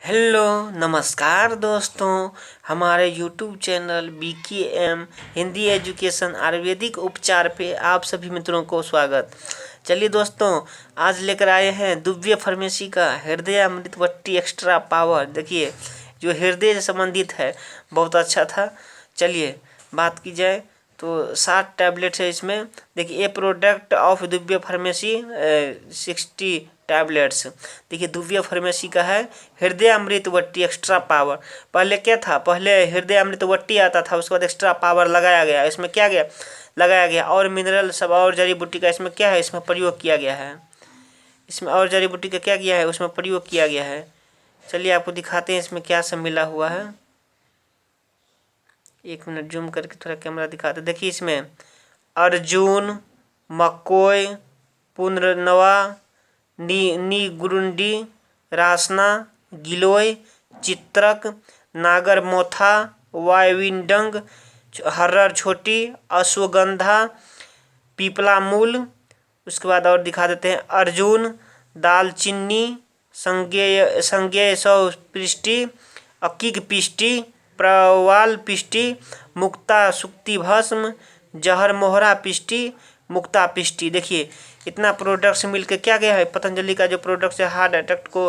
Hello नमस्कार दोस्तों, हमारे YouTube channel BKM Hindi education Ayurvedic उपचार पे आप सभी मित्रों को स्वागत। चलिए दोस्तों, आज लेकर आए हैं दिव्य फार्मेसी का हृदय अमृतवट्टी एक्स्ट्रा पावर। देखिए, जो हृदय से संबंधित है, बहुत अच्छा था। चलिए बात की जाए तो 7 टैबलेट है इसमें। देखिए, ये product of Divya pharmacy 60 tablets. देखिए, दिव्य फार्मेसी का है हृदय अमृतवट्टी एक्स्ट्रा पावर। पहले क्या था, पहले हृदय अमृतवट्टी आता था, उसके बाद एक्स्ट्रा पावर लगाया गया। इसमें क्या गया लगाया गया और मिनरल सब और जड़ी बूटी का इसमें क्या है, इसमें प्रयोग किया गया है। इसमें और जड़ी बूटी का क्या किया है, उसमें प्रयोग किया गया है। चलिए आपको दिखाते हैं इसमें क्या सब मिला हुआ है। 1 मिनट जूम करके थोड़ा कैमरा दिखाते। देखिए, इसमें अर्जुन, मकोय, पुनर्नवा, नीगुरुंडी, रासना, गिलोय, चित्रक, नागरमोथा, वायविंडंग, हर्रर छोटी, अश्वगंधा, पीपलामूल। उसके बाद और दिखा देते हैं अर्जुन, दालचीनी, संज्ञेय सौ पृष्टि, अकिग पिष्टि, प्रवाल पिष्टि, मुक्ता सुक्ति भस्म, जहर मोहरा पिष्टि, मुक्ता पिष्टि। देखिए, इतना प्रोडक्ट्स मिलके क्या गया है, पतंजलि का जो प्रोडक्ट्स है हार्ट अटैक को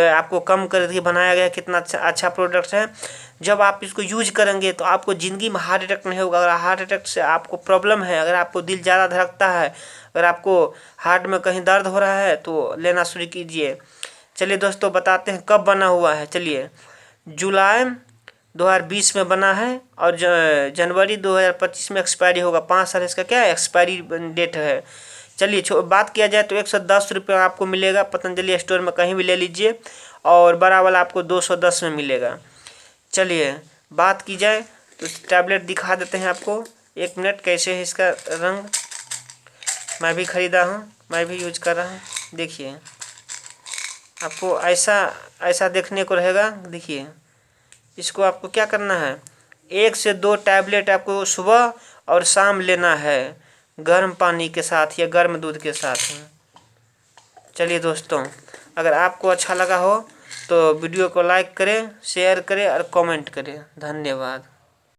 आपको कम करके बनाया गया है। कितना अच्छा प्रोडक्ट्स है। जब आप इसको यूज करेंगे तो आपको ज़िंदगी में हार्ट अटैक नहीं होगा। अगर हार्ट अटैक से आपको प्रॉब्लम है, अगर आपको दिल ज़्यादा धड़कता है, अगर आपको हार्ट में कहीं दर्द हो रहा है तो लेना शुरू कीजिए। चलिए दोस्तों, बताते हैं कब बना हुआ है। चलिए, जुलाई 2020 में बना है और जनवरी 2025 में एक्सपायरी होगा। 5 साल इसका क्या है, एक्सपायरी डेट है। चलिए बात किया जाए तो 110 रुपये आपको मिलेगा पतंजलि स्टोर में, कहीं भी ले लीजिए, और बड़ा वाला आपको 210 में मिलेगा। चलिए बात की जाए तो टैबलेट दिखा देते हैं आपको। 1 मिनट, कैसे है इसका रंग। मैं भी ख़रीदा हूँ, मैं भी यूज कर रहा हूँ। देखिए, आपको ऐसा देखने को रहेगा। देखिए, इसको आपको क्या करना है, 1 से 2 टैबलेट आपको सुबह और शाम लेना है, गर्म पानी के साथ या गर्म दूध के साथ। चलिए दोस्तों, अगर आपको अच्छा लगा हो तो वीडियो को लाइक करें, शेयर करें और कमेंट करें। धन्यवाद।